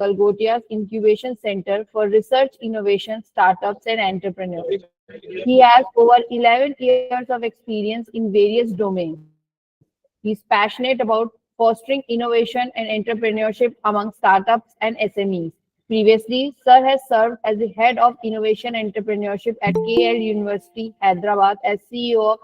Galgotia's Incubation Center for Research, Innovation, Startups, and Entrepreneurs. He has over 11 years of experience in various domains. He is passionate about fostering innovation and entrepreneurship among startups and SMEs. Previously, Sir has served as the head of innovation entrepreneurship at KL University, Hyderabad, as CEO of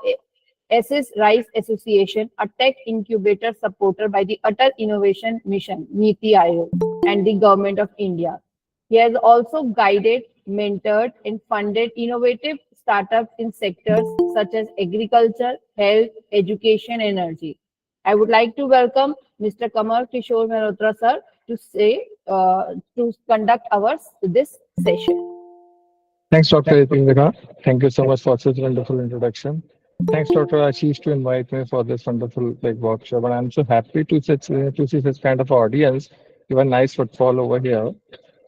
SS Rice Association, a tech incubator supported by the Atal Innovation Mission, NITI Aayog, and the Government of India. He has also guided, mentored, and funded innovative startups in sectors such as agriculture, health, education, and energy. I would like to welcome Mr. Kamal Kishor Malhotra, sir, to conduct this session. Thanks, Dr. Indira. Thank you so much for such a wonderful introduction. Thanks, Dr. Ashish, to invite me for this wonderful workshop. And I'm so happy to see such kind of audience. You have a nice footfall over here.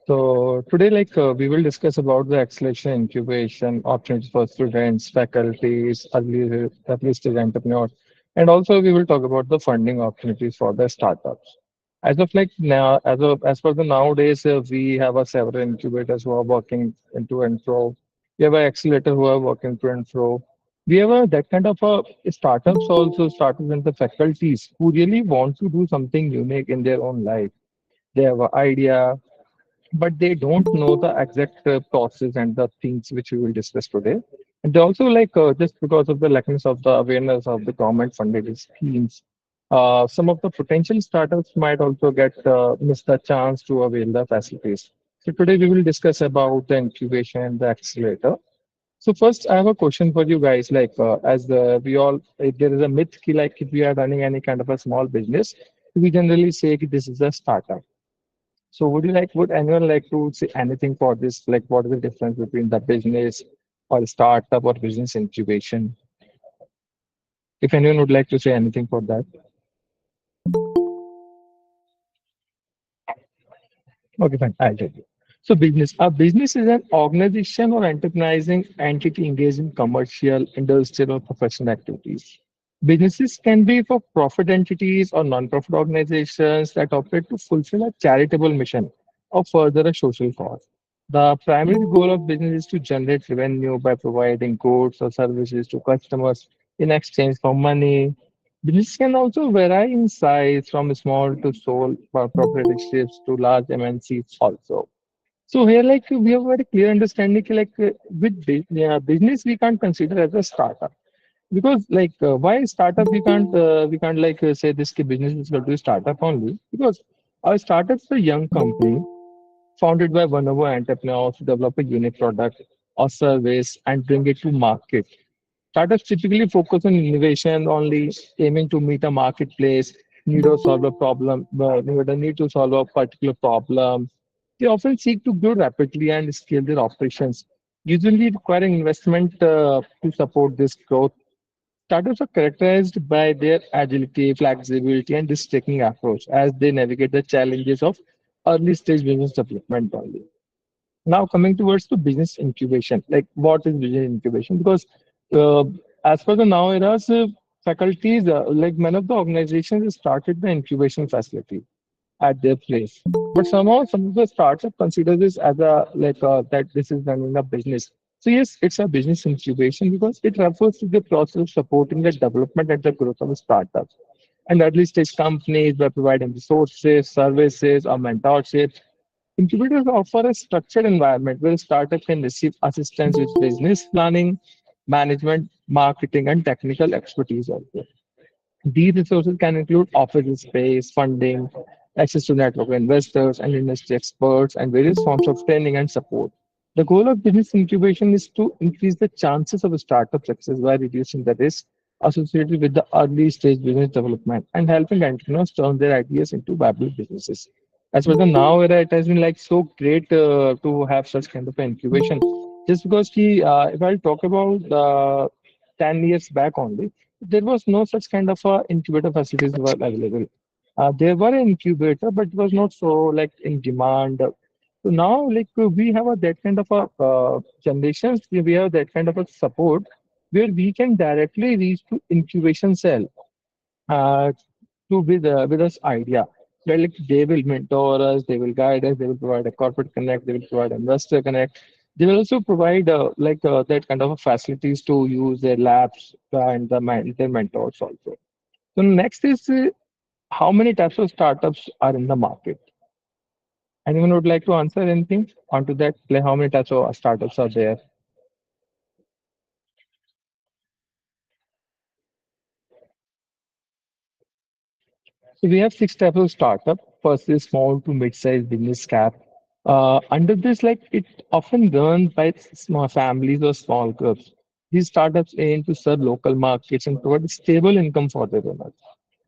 So today, we will discuss about the acceleration incubation opportunities for students, faculties, early stage entrepreneurs, and also we will talk about the funding opportunities for the startups. As of like now, as for the nowadays, we have a several incubators who are working into and fro. We have an accelerator who are working to and fro. We have that kind of startups also, startups and the faculties who really want to do something unique in their own life. They have an idea, but they don't know the exact process and the things which we will discuss today. And they also just because of the lackness of the awareness of the government funded schemes, some of the potential startups might also get miss the chance to avail the facilities. So today we will discuss about the incubation and the accelerator. So first, I have a question for you guys. We all, if there is a myth, if we are running any kind of a small business, we generally say this is a startup. So would anyone like to say anything for this? Like, what is the difference between the business or startup or business incubation? If anyone would like to say anything for that. Okay, fine. I'll tell you. So a business is an organization or enterprising entity engaged in commercial, industrial, or professional activities. Businesses can be for profit entities or non-profit organizations that operate to fulfill a charitable mission or further a social cause. The primary goal of business is to generate revenue by providing goods or services to customers in exchange for money. Business can also vary in size from small to sole proprietorships to large MNCs also. So here, we have a very clear understanding, business we can't consider as a startup because why startup we can't say this business is going to be startup only because our startup is a young company founded by one of our entrepreneurs to develop a unique product or service and bring it to market. Startups typically focus on innovation only, aiming to meet a marketplace, need to solve a problem, need to solve a particular problem. They often seek to grow rapidly and scale their operations, usually requiring investment to support this growth. Startups are characterized by their agility, flexibility, and risk-taking approach as they navigate the challenges of early stage business development only. Now coming towards the business incubation, like what is business incubation? Because uh, as per the now eras, faculties, like many of the organizations started the incubation facility at their place. But somehow some of the startup consider this as that this is running a business. So yes, it's a business incubation because it refers to the process of supporting the development and the growth of startups and early stage companies by providing resources, services, or mentorship. Incubators offer a structured environment where a startup can receive assistance with business planning, management, marketing, and technical expertise also. These resources can include office space, funding, access to network investors and industry experts, and various forms of training and support. The goal of business incubation is to increase the chances of a startup success by reducing the risk associated with the early stage business development and helping entrepreneurs turn their ideas into viable businesses. As for the now era, it has been so great to have such kind of an incubation. Just because if I'll talk about 10 years back only, there was no such kind of incubator facilities were available. There were an incubator, but it was not so in demand. So now, we have that kind of a generations, we have that kind of a support where we can directly reach to incubation cell uh, to with us idea. where like they will mentor us, they will guide us, they will provide a corporate connect, they will provide investor connect. They will also provide that kind of facilities to use their labs and their mentors also. So next is how many types of startups are in the market? Anyone would like to answer anything onto that? Like how many types of startups are there? So we have six types of startup. First is small to mid-sized business cap. Under this, like it often run by small families or small groups. These startups aim to serve local markets and provide stable income for their owners.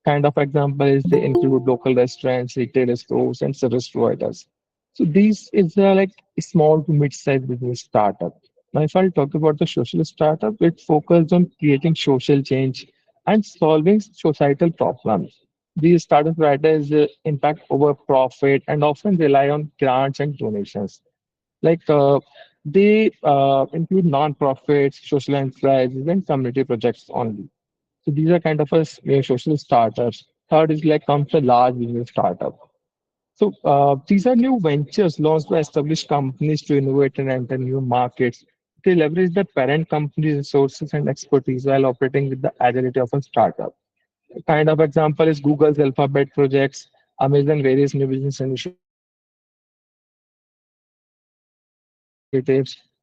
Kind of example is they include local restaurants, retail stores, and service providers. So these is like a small to mid-sized business startup. Now, if I'll talk about the social startup, it focuses on creating social change and solving societal problems. These startup writers impact over profit and often rely on grants and donations. Like they include non-profits, social enterprises, and community projects only. So these are kind of social startups. Third is like comes a large business startup. So these are new ventures launched by established companies to innovate and enter new markets. They leverage the parent company's resources and expertise while operating with the agility of a startup. A kind of example is Google's Alphabet projects, Amazon various new business initiatives,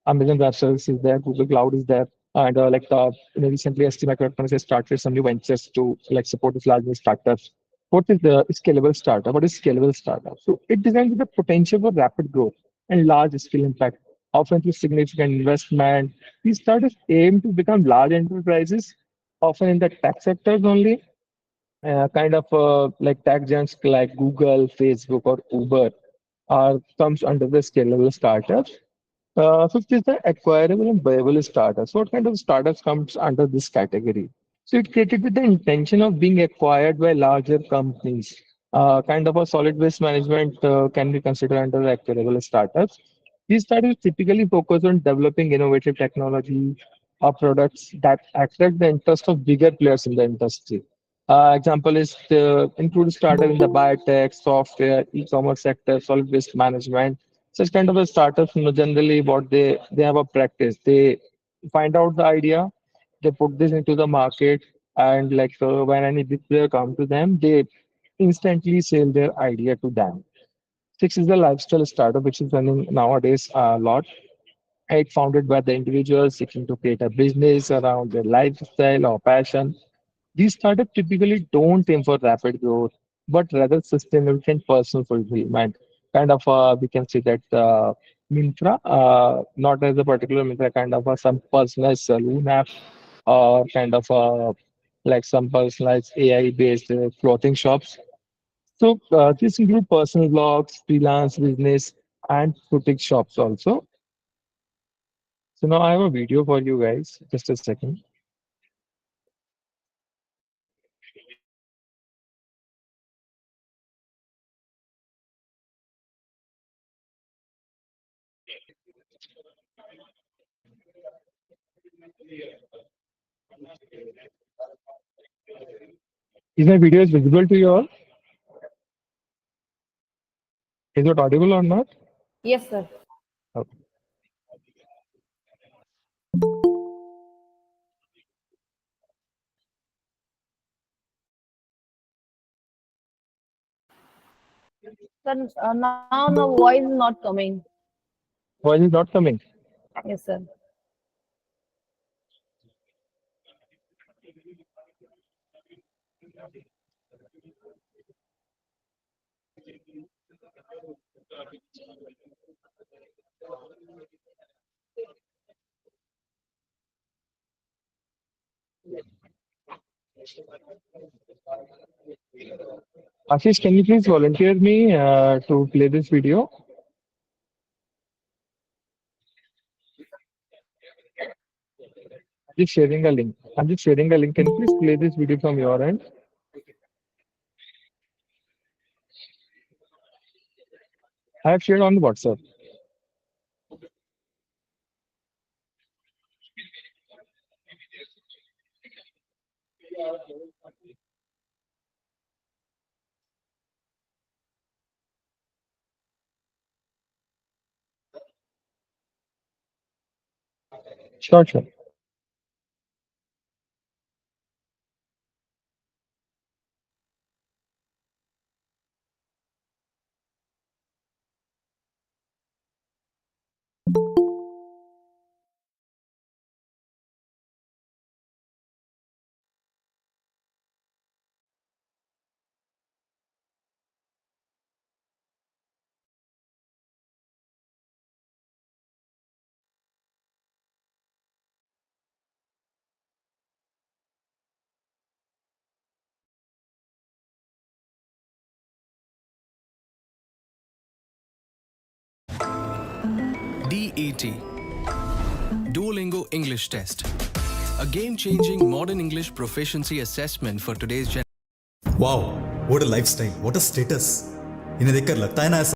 Amazon Web Services is there, Google Cloud is there, and recently ST Microelectronics has started some new ventures to like support these large new startups. Fourth is the scalable startup. What is scalable startup? So it designed with the potential for rapid growth and large scale impact, often through significant investment. These startups aim to become large enterprises, often in the tech sectors only, like tech giants like Google, Facebook, or Uber are comes under the scalable startups. Fifth is the acquirable and viable startups. What kind of startups comes under this category? So it created with the intention of being acquired by larger companies. Kind of a solid waste management can be considered under the acquirable startups. These startups typically focus on developing innovative technology or products that attract the interest of bigger players in the industry. Example is the include startup in the biotech, software, e-commerce sector, solid waste management. Such kind of a startups, generally what they have a practice. They find out the idea, they put this into the market, and like when any big player come to them, they instantly sell their idea to them. Six is the lifestyle startup, which is running nowadays a lot. It founded by the individuals seeking to create a business around their lifestyle or passion. These startups typically don't aim for rapid growth, but rather sustainability and personal fulfillment. Kind of, we can see that Mintra, not as a particular Mintra, kind of some personalized saloon app, or kind of like some personalized AI-based clothing shops. So this include personal blogs, freelance business, and boutique shops also. So now I have a video for you guys. Just a second. Is my video is visible to you all? Is it audible or not? Yes, sir. Okay. Sir, now the voice is not coming. Voice is not coming. Yes, sir. Ashish, can you please volunteer me to play this video? Just sharing a link. I'm just sharing a link. Can you please play this video from your end? I have shared on WhatsApp. Sure, sure. DET, Duolingo English Test, a game-changing modern English proficiency assessment for today's generation. Wow, what a lifestyle, what a status. इन्हें देखकर लगता है ना ऐसा।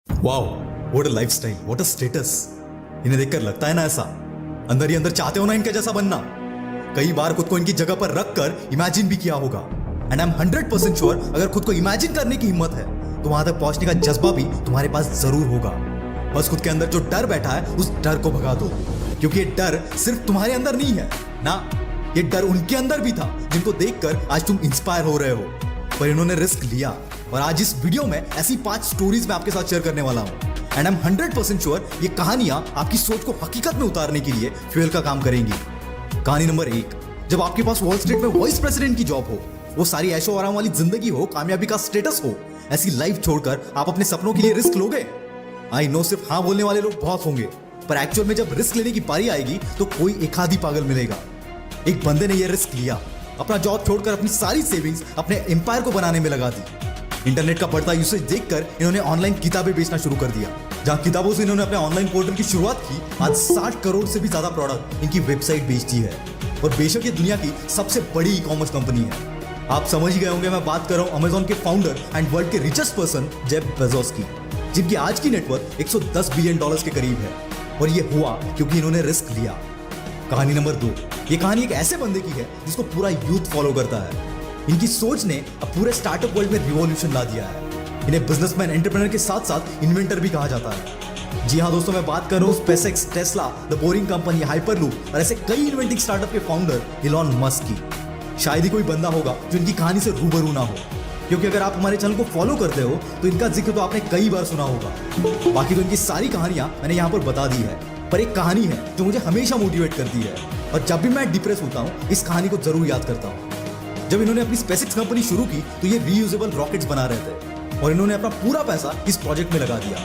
Wow, what a lifestyle, what a status. इन्हें देखकर लगता है ना ऐसा। अंदर ही अंदर चाहते हो ना इनके जैसा बनना। कई बार खुद को इनकी जगह पर रखकर इमेजिन भी किया होगा। एंड आई एम 100% श्योर, अगर खुद को इमेजिन करने की हिम्मत है तो वहां तक पहुंचने का जज्बा भी तुम्हारे पास जरूर होगा। बस खुद के अंदर जो डर बैठा है उस डर को भगा दो, क्योंकि ये डर सिर्फ तुम्हारे अंदर नहीं है ना, ये डर उनके अंदर भी था जिनको देखकर आज तुम इंस्पायर हो रहे हो। पर इन्होंने रिस्क लिया और आज इस वीडियो में ऐसी 5 स्टोरीज मैं आपके साथ शेयर करने वाला हूं। एंड आई एम 100% श्योर ये कहानियां आपकी सोच को हकीकत में उतारने के लिए फ्यूल का काम करेंगी। कहानी नंबर 1, जब आपके पास वॉल स्ट्रीट में वाइस प्रेसिडेंट की जॉब हो, वो सारी ऐशो आराम वाली जिंदगी हो, कामयाबी का स्टेटस हो, ऐसी लाइफ छोड़कर आप अपने सपनों के लिए रिस्क लोगे? आई नो सिर्फ हाँ बोलने वाले लोग बहुत होंगे, पर एक्चुअल में जब रिस्क लेने की बारी आएगी तो कोई एक आधी पागल मिलेगा। एक बंदे ने यह रिस्क लिया, अपना जॉब छोड़कर अपनी सारी सेविंग्स अपने एम्पायर को बनाने में लगा दी। इंटरनेट का बढ़ता यूसेज देखकर इन्होंने ऑनलाइन किताबें बेचना शुरू कर दिया। जहां किताबों से इन्होंने अपने ऑनलाइन पोर्टल की शुरुआत की, आज 60 करोड़ से भी ज्यादा प्रोडक्ट इनकी वेबसाइट बेचती है। और बेशक ये दुनिया की सबसे बड़ी ई कॉमर्स कंपनी है। आप समझ ही गए होंगे मैं बात कर रहा हूं अमेजॉन के फाउंडर एंड वर्ल्ड के रिचेस्ट पर्सन जेफ बेजोस की, जिनकी आज की नेटवर्थ $110 बिलियन के करीब है। और ये हुआ क्योंकि इन्होंने रिस्क लिया। कहानी नंबर 2, ये कहानी एक ऐसे बंदे की है जिसको पूरा यूथ फॉलो करता है। इनकी सोच ने अब पूरे स्टार्टअप वर्ल्ड में रिवॉल्यूशन ला दिया है। इन्हें बिजनेसमैन एंटरप्रेन्योर के साथ साथ इन्वेंटर भी कहा जाता है। जी हाँ दोस्तों, मैं बात कर रहा हूँ SpaceX, Tesla, the boring company, hyperloop और ऐसे कई इन्वेंटिंग स्टार्टअप के फाउंडर इलॉन मस्क की। शायद ही कोई बंदा होगा जो इनकी कहानी से रूबरू ना हो, क्योंकि अगर आप हमारे चैनल को फॉलो करते हो तो इनका जिक्र तो आपने कई बार सुना होगा। बाकी तो इनकी सारी कहानियां मैंने यहाँ पर बता दी है, पर एक कहानी है जो मुझे हमेशा मोटिवेट करती है और जब भी मैं डिप्रेस होता हूँ इस कहानी को जरूर याद करता हूँ। जब इन्होंने अपनी स्पेसएक्स कंपनी शुरू की तो ये रीयूजेबल रॉकेट्स बना रहे थे और इन्होंने अपना पूरा पैसा इस प्रोजेक्ट में लगा दिया।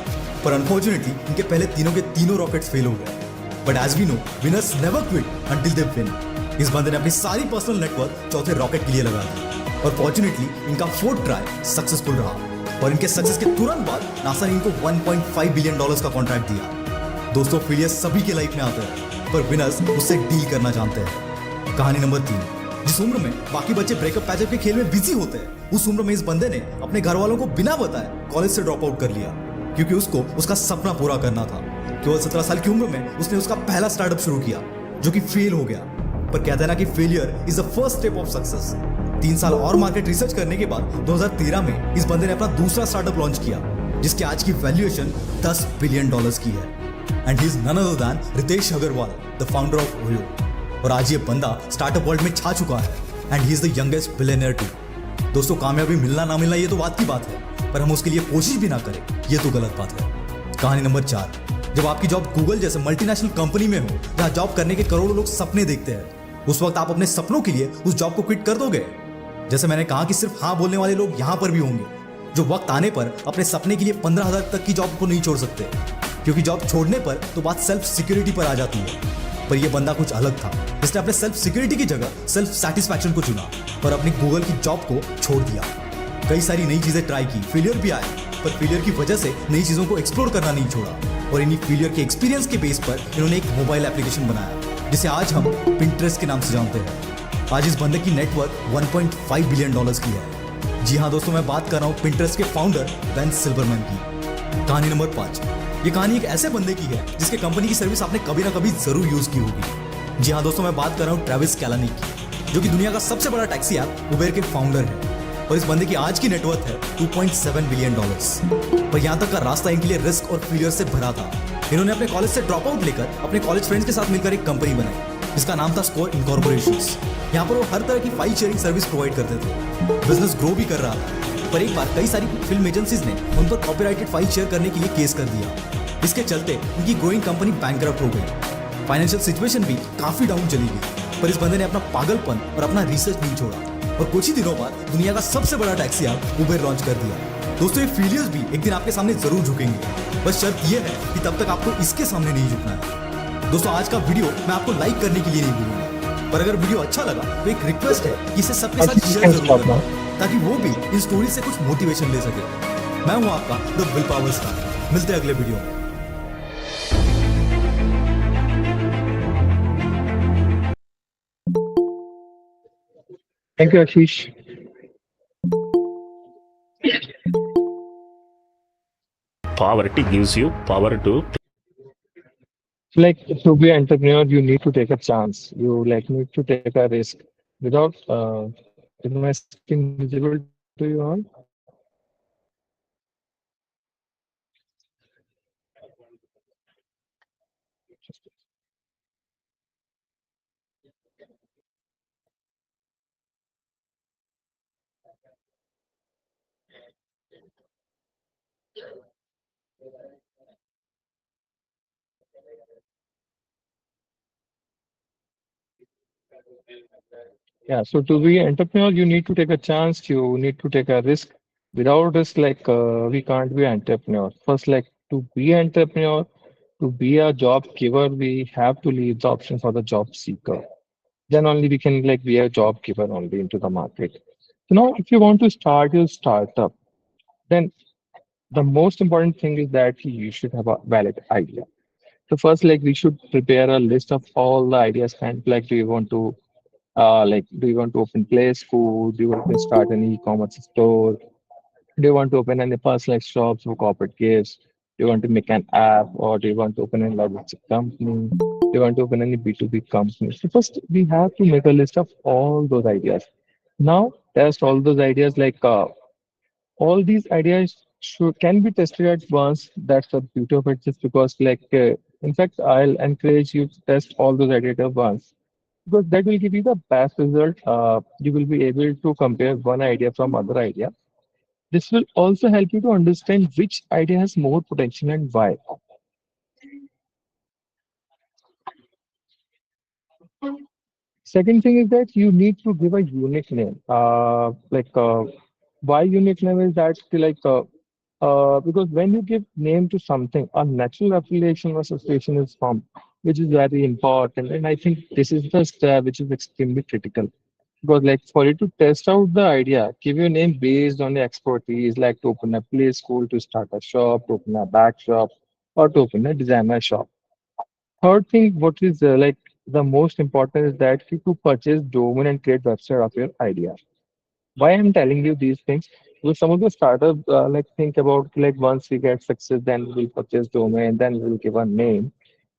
पर अनफॉर्चुनेटली इनके पहले तीनों के तीनों रॉकेट्स फेल हो गए। But as we know, winners never quit until they win. इस बंदे ने अपनी सारी पर्सनल नेटवर्क चौथे रॉकेट के लिए लगा दी और फॉर्चुनेटली इनका 4th ट्राई सक्सेसफुल रहा। और इनके सक्सेस के तुरंत बाद नासा ने इनको $1.5 बिलियन का कॉन्ट्रैक्ट दिया। दोस्तों, फेलियर सभी के लाइफ में आते हैं, पर विनर्स उससे डील करना जानते हैं। कहानी नंबर 3, जिस उम्र में बाकी बच्चे ब्रेकअप पैचअप के खेल में बिजी होते हैं, उस उम्र में इस बंदे ने अपने घर वालों को बिना बताए कॉलेज से ड्रॉप आउट कर लिया, क्योंकि उसको उसका सपना पूरा करना था। केवल 17 साल की उम्र में उसने उसका पहला स्टार्टअप शुरू किया जो कि फेल हो गया। पर कहते हैं ना कि failure is the first step of success. 3 साल और मार्केट रिसर्च करने के बाद 2013 में इस बंदे ने अपना दूसरा स्टार्टअप लॉन्च किया, जिसकी आज की वैल्यूएशन $10 बिलियन की है। And he is none other than Ritesh Agarwal, the founder of OYO. और आज ये बंदा स्टार्टअप वर्ल्ड में छा चुका है and he is the youngest billionaire too. दोस्तों, कामयाबी मिलना ना मिलना ये तो बात की बात है, पर हम उसके लिए कोशिश भी ना करें ये तो गलत बात है। कहानी नंबर 4, जब आपकी जॉब गूगल जैसे मल्टीनेशनल कंपनी में हो, जहां जॉब करने के करोड़ों लोग सपने देखते हैं, उस वक्त आप अपने सपनों के लिए उस जॉब को क्विट कर दोगे? जैसे मैंने कहा कि सिर्फ हाँ बोलने वाले लोग यहाँ पर भी होंगे, जो वक्त आने पर अपने सपने के लिए 15,000 तक की जॉब को नहीं छोड़ सकते। क्योंकि जॉब छोड़ने पर तो बात सेल्फ सिक्योरिटी पर आ जाती है, पर यह बंदा कुछ अलग था। इसने अपने सेल्फ सिक्योरिटी की जगह सेल्फ सेटिस्फैक्शन को चुना और अपनी गूगल की जॉब को छोड़ दिया। कई सारी नई चीजें ट्राई की, फेलियर भी आए, पर फेलियर की वजह से नई चीजों को एक्सप्लोर करना नहीं छोड़ा और इन्हीं फेलियर के एक्सपीरियंस के बेस पर इन्होंने एक मोबाइल एप्लीकेशन बनाया जिसे आज हम पिंटरेस्ट के नाम से जानते हैं। आज इस बंदे की नेटवर्थ 1.5 बिलियन डॉलर्स की है। जी हाँ दोस्तों, मैं बात कर रहा हूँ पिंटरेस्ट के फाउंडर बेन सिल्वरमैन की। कहानी नंबर 5। ये कहानी एक ऐसे बंदे की है जिसके कंपनी की सर्विस आपने कभी ना कभी जरूर यूज की होगी। जी हाँ दोस्तों, मैं बात कर रहा हूँ ट्रेविस कैलानी की, जो कि दुनिया का सबसे बड़ा टैक्सी ऐप उबेर के फाउंडर है और इस बंदे की आज की नेटवर्थ है 2.7 बिलियन डॉलर्स। पर यहाँ तक का रास्ता इनके लिए रिस्क और फेलियर से भरा था। इन्होंने अपने कॉलेज से ड्रॉप आउट लेकर अपने कॉलेज फ्रेंड्स के साथ मिलकर एक कंपनी बनाई जिसका नाम था स्कोर इनकॉर्पोरेशंस। यहाँ पर वो हर तरह की फाइल शेयरिंग सर्विस प्रोवाइड करते थे। बिजनेस ग्रो भी कर रहा था, पर एक बार कई सारी फिल्म एजेंसीज ने उन पर कॉपीराइटेड फाइल शेयर करने के लिए केस कर दिया। इसके चलते उनकी ग्रोइंग कंपनी बैंकरप्ट हो गई। फाइनेंशियल सिचुएशन भी काफी डाउन चली गई, पर इस बंदे ने अपना पागलपन और अपना रिसर्च नहीं छोड़ा और कुछ ही दिनों बाद दुनिया का सबसे बड़ा टैक्सी ऐप उबेर लॉन्च कर दिया। दोस्तों, ये फेलियर्स भी एक दिन आपके सामने जरूर झुकेंगे, बस शर्त ये है कि तब तक आपको इसके सामने नहीं झुकना है। दोस्तों, आज का वीडियो मैं आपको लाइक करने के लिए नहीं बोलूंगा, पर अगर वीडियो अच्छा लगा तो एक रिक्वेस्ट है कि इसे सबके साथ शेयर जरूर करना ताकि वो भी इन स्टोरी से कुछ मोटिवेशन ले सके। मैं हूं आपका द विल पावर स्टार। मिलते हैं अगले वीडियो में। Thank you, Ashish. Poverty gives you power to Like to be an entrepreneur, you need to take a chance. You like need to take a risk. Without, is my screen visible to you all? Yeah. So to be an entrepreneur, you need to take a chance. You need to take a risk. Without risk, we can't be an entrepreneur. First, like to be an entrepreneur, to be a job giver, we have to leave the option for the job seeker. Then only we can like be a job giver only into the market. So now, if you want to start your startup, then the most important thing is that you should have a valid idea. So first, like we should prepare a list of all the ideas. And like, do you want to open play school? Do you want to start an e-commerce store? Do you want to open any personalized shops for corporate gifts? Do you want to make an app, or do you want to open a logistic company? Do you want to open any B2B company? So first, we have to make a list of all those ideas. Now, test all those ideas. All these ideas can be tested at once. That's the beauty of it. Just because, in fact, I'll encourage you to test all those ideas at once because that will give you the best result. You will be able to compare one idea from other idea. This will also help you to understand which idea has more potential and why. Second thing is that you need to give a unique name. Why unique name is that because when you give name to something, a natural affiliation or association is formed, which is very important. And I think this is the step which is extremely critical. Because like for you to test out the idea, give your name based on the expertise, like to open a play school, to start a shop, to open a back shop, or to open a designer shop. Third thing, what is the most important is that you to purchase domain and create website of your idea. Why I'm telling you these things? Because some of the startups think about like once we get success, then we'll purchase domain, then we'll give a name.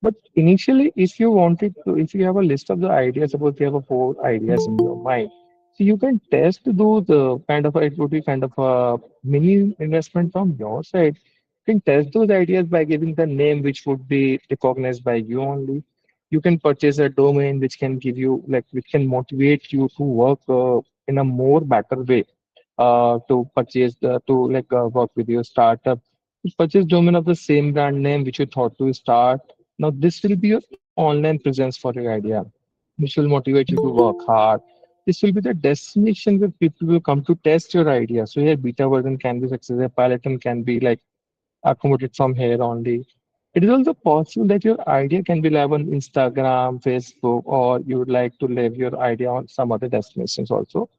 But initially, if you wanted to, if you have a list of the ideas, suppose you have a four ideas in your mind, so you can test those it would be kind of a mini investment from your side. You can test those ideas by giving the name which would be recognized by you only. You can purchase a domain which can give you which can motivate you to work in a more better way to purchase work with your startup. You purchase domain of the same brand name which you thought to start. Now this will be your online presence for your idea. This will motivate you to work hard. This will be the destination where people will come to test your idea. So here beta version can be success, a pilot can be like accommodated from here only. It is also possible that your idea can be live on Instagram, Facebook, or you would like to live your idea on some other destinations also.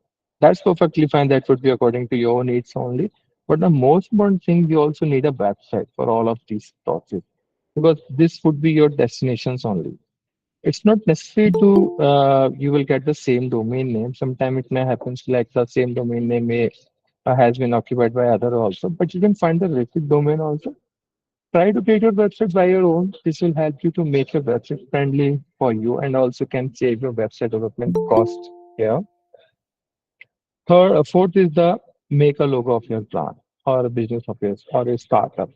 That's perfectly fine. That would be according to your needs only. But the most important thing, you also need a website for all of these processes because this would be your destinations only. It's not necessary to you will get the same domain name. Sometimes it may happen like the same domain name may has been occupied by other also, but you can find the repeat domain also. Try to create your website by your own. This will help you to make your website friendly for you and also can save your website development cost here. Fourth is the make a logo of your brand or a business of yours or a startup.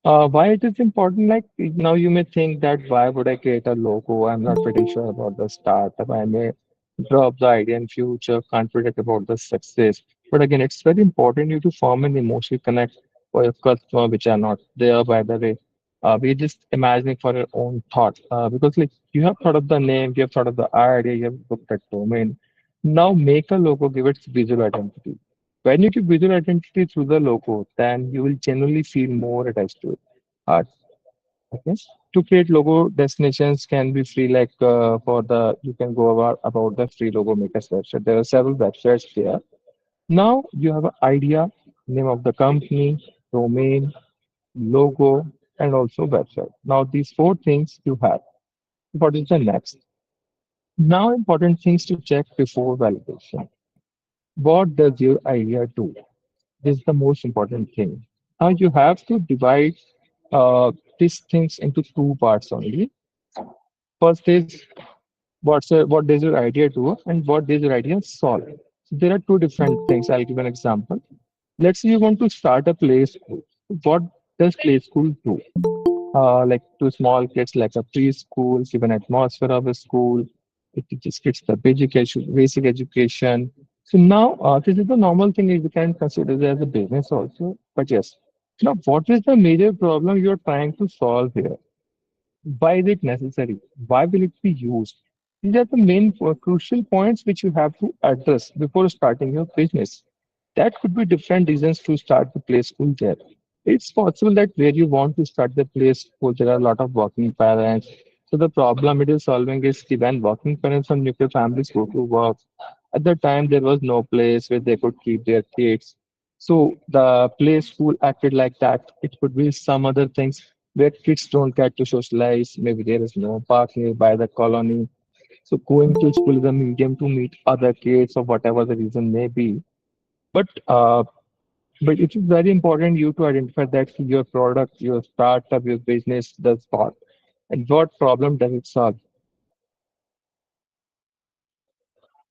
Why it is important? Like now you may think that why would I create a logo? I'm not pretty sure about the startup. I may drop the idea in future, can't predict about the success. But again, it's very important you to form an emotional connect for your customer, which are not there by the way. We're just imagining for your own thought. Because like you have thought of the name, you have thought of the idea, you have looked at domain. Now make a logo, give it visual identity. When you give visual identity through the logo, then you will generally feel more attached to it. Uh, okay. To create logo destinations can be free, like for the you can go about the free logo makers website. There are several websites there. Now you have an idea, name of the company, domain, logo, and also website. Now these four things you have. What is the next? Now important things to check before validation. What does your idea do? This is the most important thing. Now you have to divide these things into two parts only. First is what does your idea do and what does your idea solve. So there are two different things. I'll give an example. Let's say you want to start a play school. What does play school do? Like to small kids, like a preschool, give an atmosphere of a school. It teaches kids the basic education. So now, this is the normal thing you can consider it as a business also. But yes, now what is the major problem you're trying to solve here? Why is it necessary? Why will it be used? These are the main crucial points which you have to address before starting your business. That could be different reasons to start the play school there. It's possible that where you want to start the play school, there are a lot of working parents. So the problem it is solving is that when working parents from nuclear families go to work, at the time there was no place where they could keep their kids. So the play school acted like that. It could be some other things where kids don't get to socialize. Maybe there is no park nearby the colony. So going to school is a medium to meet other kids or whatever the reason may be. But but it is very important you to identify that your product, your startup, your business does what and what problem does it solve.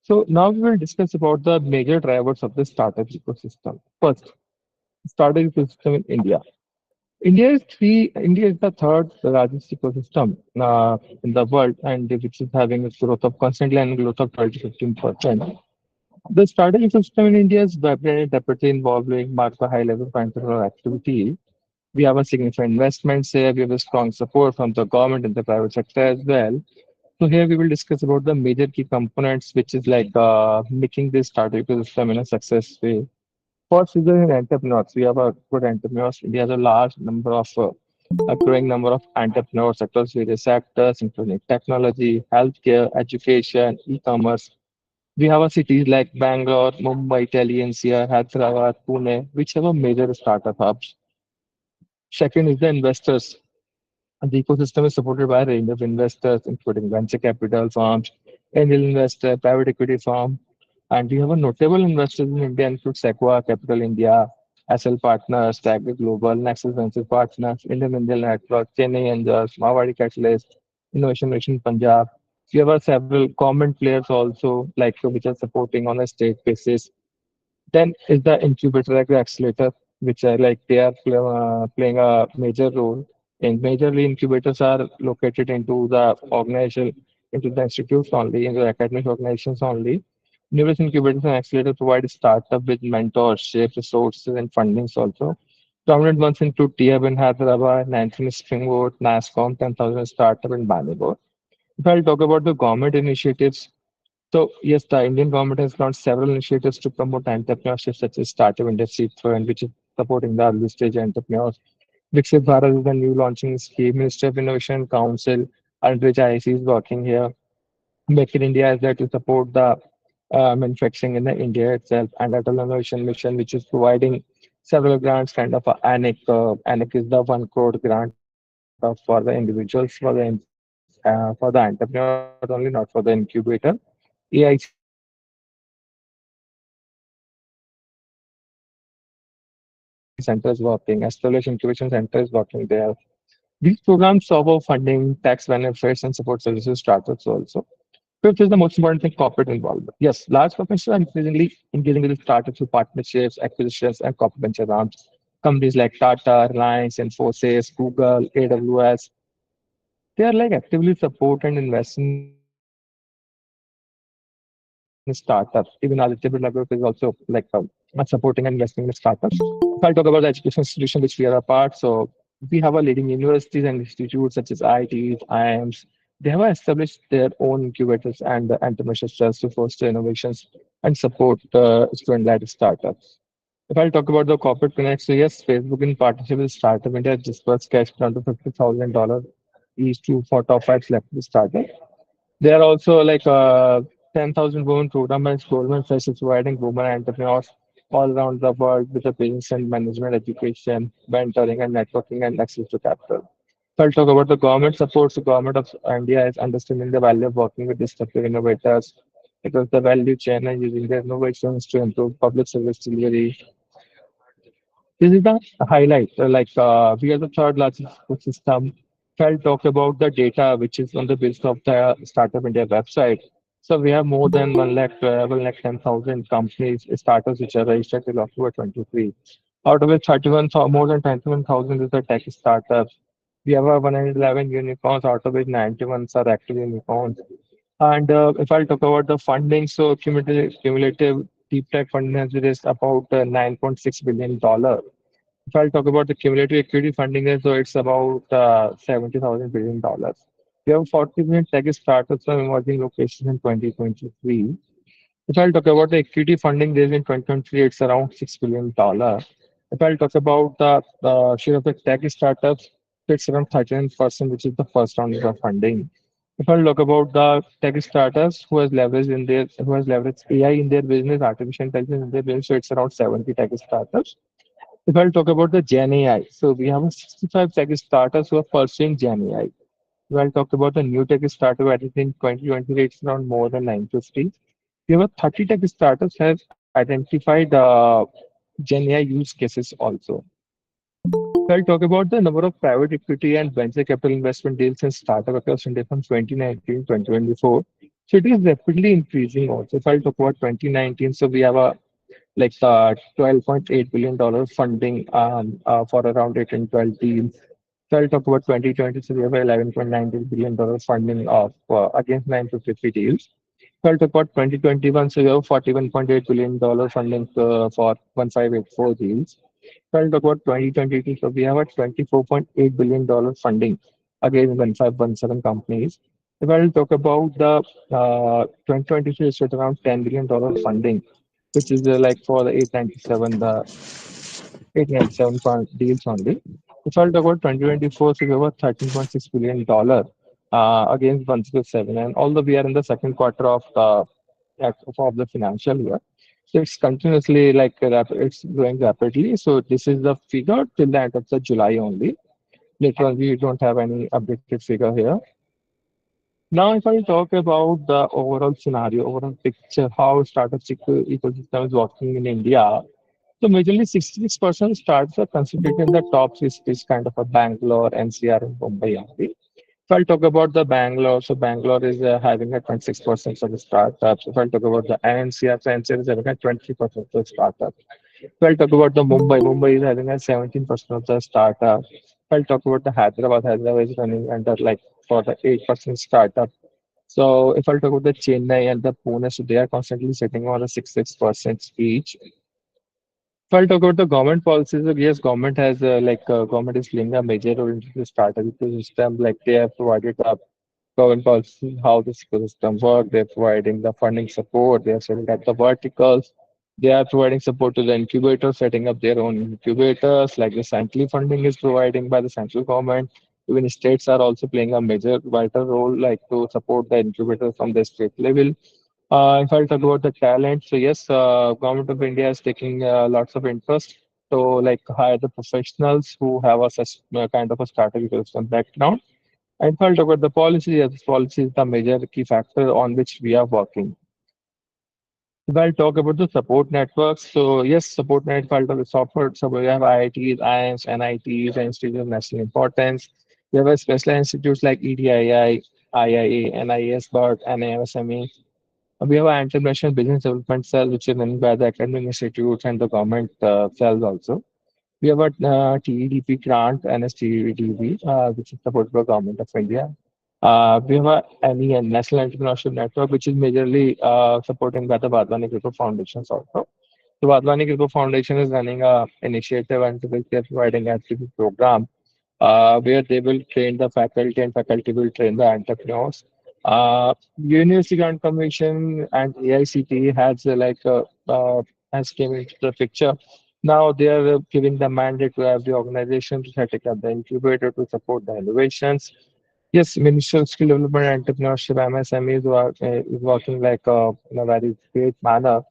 So now we will discuss about the major drivers of the startup ecosystem. First, startup ecosystem in India. India is the third largest ecosystem in the world, and which is having a growth of constantly and growth of 12 to 15%. The startup ecosystem in India is vibrant and rapidly involving, marked by high level of entrepreneurial activity. We have a significant investments here. We have a strong support from the government and the private sector as well. So here we will discuss about the major key components, which is like making this startup ecosystem in a success way. First is the entrepreneurs. We have a good entrepreneurs. India has a large number of a growing number of entrepreneurs across various sectors, including technology, healthcare, education, e-commerce. We have a cities like Bangalore, Mumbai, Delhi, NCR, Hyderabad, Pune, which have a major startup hubs. Second is the investors. And the ecosystem is supported by a range of investors, including venture capital firms, angel investor, private equity firm. And we have a notable investors in India include Sequoia Capital India, SL Partners, Stagger Global, Nexus Venture Partners, Indian Angel Network, Chennai Angels, Mawadi Catalyst, Innovation Mission Punjab. We have several government players also, like which are supporting on a state basis. Then is the incubator like the accelerator, which are like they are playing a major role. And majorly incubators are located into the organization, into the institutes only, into the academic organizations only. Numerous incubators and accelerators provide startup with mentorship, resources, and fundings also. Prominent ones include THub in Hyderabad, 19 Springboard, NASCOM, 10,000 Startup in Bangalore. If I'll talk about the government initiatives, so yes, the Indian government has launched several initiatives to promote entrepreneurship, such as Startup Industry Fund, which is supporting the early stage entrepreneurs. Viksit Bharat is the new launching scheme. Ministry of Innovation Council, under which IIC is working here. Make in India is there to support the manufacturing in the India itself, and Atal Innovation Mission, which is providing several grants, kind of a ANIC. ANIC is the 1 crore grant of for the individuals, for the entrepreneurs only, not for the incubator. AIC Center is working. Acceleration Incubation Center is working there. These programs offer funding, tax benefits, and support services to startups and entrepreneurs. Fifth is the most important thing, corporate involvement. Yes, large corporations are increasingly engaging with the startups through partnerships, acquisitions, and corporate venture rounds. Companies like Tata, Reliance, Infosys, Google, AWS, they are like actively support and invest in startups. Even Aditya Birla Group is also like supporting and investing in startups. If I'll talk about the education institution which we are a part, so we have a leading universities and institutes such as IITs, IIMs. They have established their own incubators and established their own incubators and the entrepreneurship cells to foster innovations and support student-led startups. If I'll talk about the corporate connect, so yes, Facebook in partnership with Startup India has disbursed cash down to $50,000 each to for top five selected startups. There are also like 10,000 women program by Goldman Sachs is providing women entrepreneurs all around the world with the business and management education, mentoring and networking and access to capital. So I'll talk about the government supports. The government of India is understanding the value of working with disruptive innovators because the value chain and using their innovations to improve public service delivery. This is the highlight. We are the third largest ecosystem. If I'll talk about the data which is on the basis of the Startup India website. So we have more than 1 lakh, 1 lakh 10,000 companies, startups which are registered till October 23. Out of which 31, more than 21,000 is the tech startups. We have 111 unicorns, out of which 91 are active unicorns. And if I'll talk about the funding, so cumulative deep tech funding has raised about $9.6 billion. If I'll talk about the cumulative equity funding, so it's about $70,000 billion. We have 40 million tech startups from emerging locations in 2023. If I'll talk about the equity funding raised in 2023, it's around $6 billion. If I'll talk about the share of the tech startups, it's around 13%, which is the first round of funding. If I'll talk about the tech startups who has leveraged AI in their business, artificial intelligence in their business, so it's around 70 tech startups. If I'll talk about the Gen AI, so we have 65 tech startups who are pursuing Gen AI. If I'll talk about the new tech startup added in 2023, it's around more than 950. We have a 30 tech startups have identified Gen AI use cases also. If I'll talk about the number of private equity and venture capital investment deals in startup across India from 2019 to 2024. So it is rapidly increasing also. If I'll talk about 2019, so we have a like $12.8 billion funding for around 8 and 12 deals. So I'll talk about 2020, so we have $11.9 billion funding of against 953 deals. So I'll talk about 2021, so we have $41.8 billion funding for 1584 deals. So I'll talk about 2022, so we have a $24.8 billion funding against 1517 companies. If I'll talk about the 2023, it's at around $10 billion funding, which is like for the 897 deals only. If I'll talk about 2024, so we have a $13.6 billion against 107. And although we are in the second quarter of the financial year, so it's continuously it's growing rapidly. So this is the figure till the end of the July only. Later on, we don't have any updated figure here. Now, if I talk about the overall scenario, overall picture, how startup ecosystem is working in India. So majorly 66% startups are concentrated in the top three cities, kind of a Bangalore, NCR, and Mumbai only. If I'll talk about the Bangalore, so Bangalore is having a 26% of the startups. If I'll talk about the NCR, so NCR is having a 20% of the startups. If I'll talk about the Mumbai, Mumbai is having a 17% of the startup. If I'll talk about the Hyderabad, Hyderabad is running under like for the 8% startup. So if I'll talk about the Chennai and the Pune, so they are constantly sitting on a 6% each. If I'll talk about the government policies, so yes, government is playing a major role into the startup ecosystem. Like they have provided a government policy how this ecosystem work. They're providing the funding support. They're setting up the verticals. They are providing support to the incubators, setting up their own incubators, like the central funding is providing by the central government. Even states are also playing a major vital role, like to support the incubators from the state level. If I talk about the talent, so yes, government of India is taking lots of interest to like hire the professionals who have a such kind of a startup ecosystem background. And if I talk about the policy, yes, policy is the major key factor on which we are working. If I'll talk about the support networks, so yes, support network of the software. So we have IITs, IIMs, NITs, and institutes of national importance. We have a special institutes like EDII, IIA, NIS, BERT, NAMSME. We have an international business development cell, which is run by the academic institutes and the government cells also. We have a TEDP grant, NSTEDP, which is supported by Government of India. We have a NEN, National Entrepreneurship Network, which is majorly supported by the Vadvani Group of Foundations also. The Vadvani Group of Foundation is running a initiative and which they are providing activity program where they will train the faculty and faculty will train the entrepreneurs. University Grant Commission and AICTE has came into the picture. Now they are giving the mandate to every organization to set up the incubator to support the innovations. Yes, Ministry of Skill Development and Entrepreneurship (MSME) is working in a very great manner.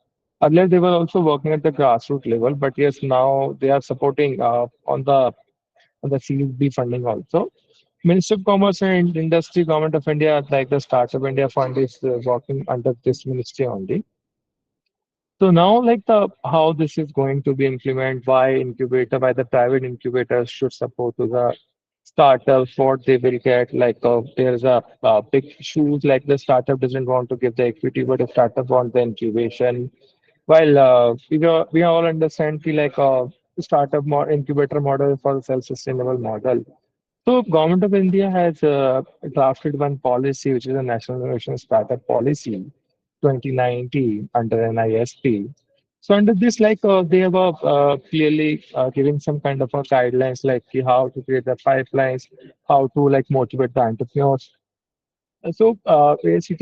Earlier, they were also working at the grassroots level, but yes, now they are supporting on the Series B funding also. Ministry of Commerce and Industry, Government of India, like the Startup India Fund, is working under this ministry only. So now, like the how this is going to be implemented by incubator, by the private incubators should support to the startups, what they will get. There's a big issues like the startup doesn't want to give the equity, but the startup wants the incubation. While we all understand startup incubator model for the self-sustainable model. So government of India has drafted one policy, which is a National Innovation Startup Policy, 2019 under NISP. So under this, they have clearly giving some kind of a guidelines like how to create the pipelines, how to like motivate the entrepreneurs. So ACT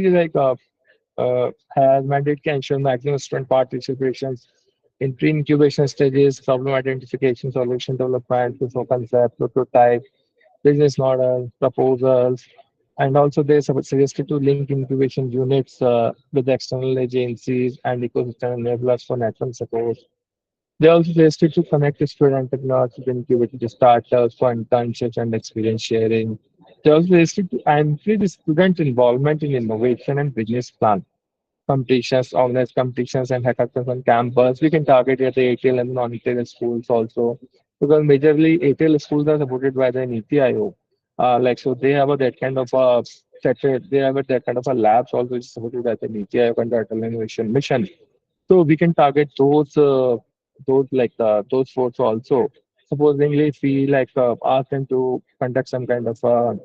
has mandate can ensure maximum student participations in pre-incubation stages, problem identification, solution development, proof of concept, prototype, business model, proposals, and also they suggested to link incubation units with external agencies and ecosystem enablers for network support. They also suggested to connect student entrepreneurs with incubated startups for internships and experience sharing. They also suggested to encourage student involvement in innovation and business plan competitions, organize competitions and hackathons on campus. We can target at the ATL and non-ATL schools also, because majorly ATL schools are supported by the NITI Aayog. So they have that kind of a they have that kind of a labs also which is supported by the NITI Aayog and the Atal Innovation Mission. So we can target those folks also. Supposedly, if we ask them to conduct some kind of a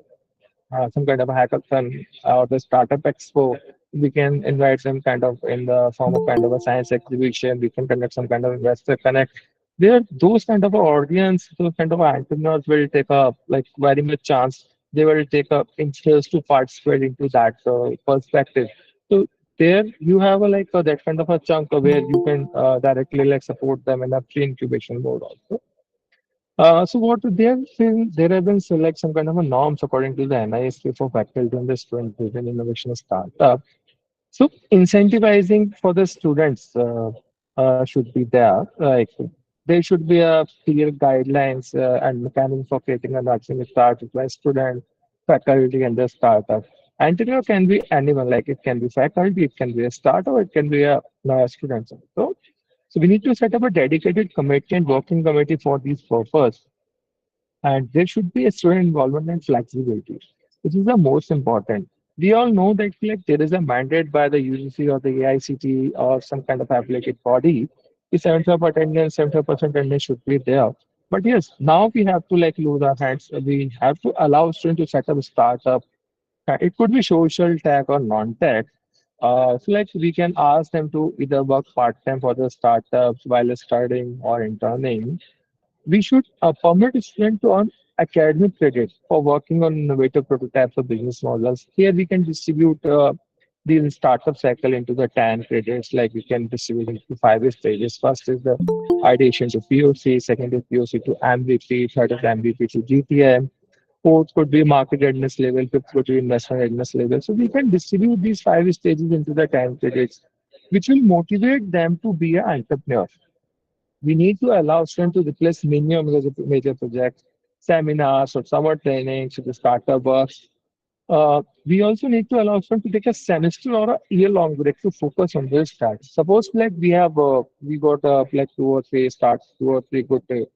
hackathon or the startup expo. We can invite them kind of in the form of kind of a science exhibition. We can conduct some kind of investor connect. There, those kind of a audience, those kind of entrepreneurs will take a very much chance. They will take a interest to participate into that perspective. So there you have that kind of a chunk where you can directly support them in a pre-incubation mode also. So what there have been some kind of a norms according to the NISP for faculty and the student driven innovation startup. So incentivizing for the students should be there. There should be a clear guidelines and mechanism for creating a nurturing startup by student, faculty, and the startup. Entrepreneur can be anyone, like it can be faculty, it can be a startup, it can be a student. So we need to set up a dedicated committee and working committee for these purpose. And there should be a student involvement and flexibility, which is the most important. We all know that there is a mandate by the UGC or the AICT or some kind of affiliated body. The 75 attendance, 75% attendance should be there. But yes, now we have to lose our hands. We have to allow students to set up a startup. It could be social tech or non-tech. We can ask them to either work part-time for the startups while studying or interning. We should permit students to earn academic credit for working on innovative prototypes of business models. Here we can distribute these startup cycle into the 10 credits, like we can distribute into five stages. First is the ideation to POC, second is POC to MVP, third is MVP to GTM, fourth could be market readiness level, fifth could be investment readiness level. So we can distribute these five stages into the 10 credits, which will motivate them to be an entrepreneur. We need to allow students to replace minimum major projects, seminars or summer trainings, the startup works. We also need to allow students to take a semester or a year-long break to focus on their start. Suppose like we got like two or three good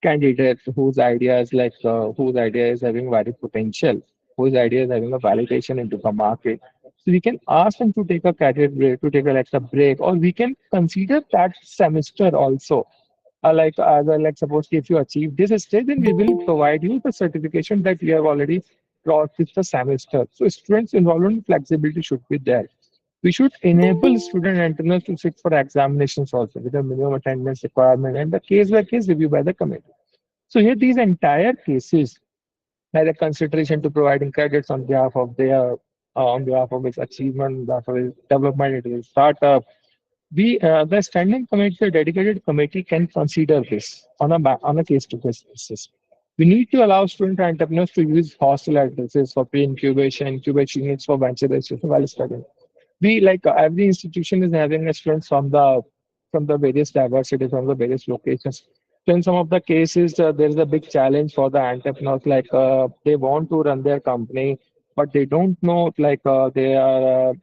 candidates whose idea is having very potential, whose idea is having a validation into the market. So we can ask them to take a career break, to take a like a break, or we can consider that semester also. Like suppose if you achieve this stage, then we will provide you the certification that you have already crossed with the semester. So students' involvement flexibility should be there. We should enable student entrepreneurs to sit for examinations also with a minimum attendance requirement and the case by case review by the committee. So here these entire cases had a consideration to providing credits on behalf of its achievement, on behalf of its development, it is startup. The standing committee, the dedicated committee can consider this on a case-to-case basis. We need to allow student entrepreneurs to use hostel addresses for pre-incubation, incubation units for venture registration while studying. We like every institution is having a students from the various diversity from the various locations. So in some of the cases, there is a big challenge for the entrepreneurs. They want to run their company, but they don't know. They are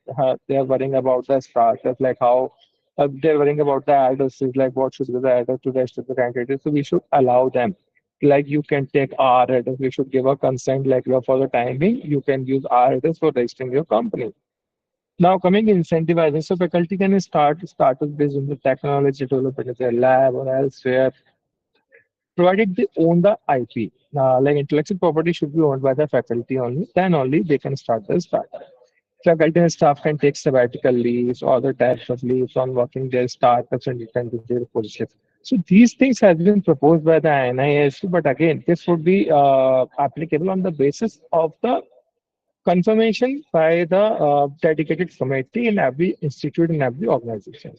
worrying about the startup, like how they're worrying about the addresses, like what should be the address to the rest of the candidates. So we should allow them. Like you can take our address. We should give a consent. For the time being, you can use our address for registering your company. Now coming incentivizing, so faculty can start startups based on the technology developed in their lab or elsewhere, provided they own the IP. Like intellectual property should be owned by the faculty only, then only they can start the startup. Faculty and staff can take sabbatical leaves or other types of leaves on working their startups and return to their positions. So these things have been proposed by the NISU, but again, this would be applicable on the basis of the confirmation by the dedicated committee in every institute in every organization.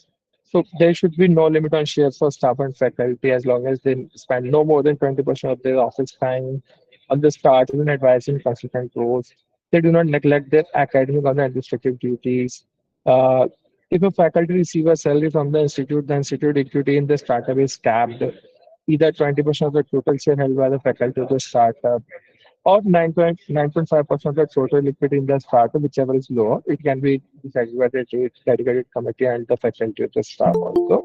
So there should be no limit on shares for staff and faculty as long as they spend no more than 20% of their office time on the start and advising consultant roles. They do not neglect their academic or administrative duties. Uh, if a faculty receives a salary from the institute, the institute equity in the startup is capped. Either 20% of the total share held by the faculty of the startup or 9.5% of total equity in the startup, whichever is lower. It can be decided by the dedicated committee and the faculty of the staff also.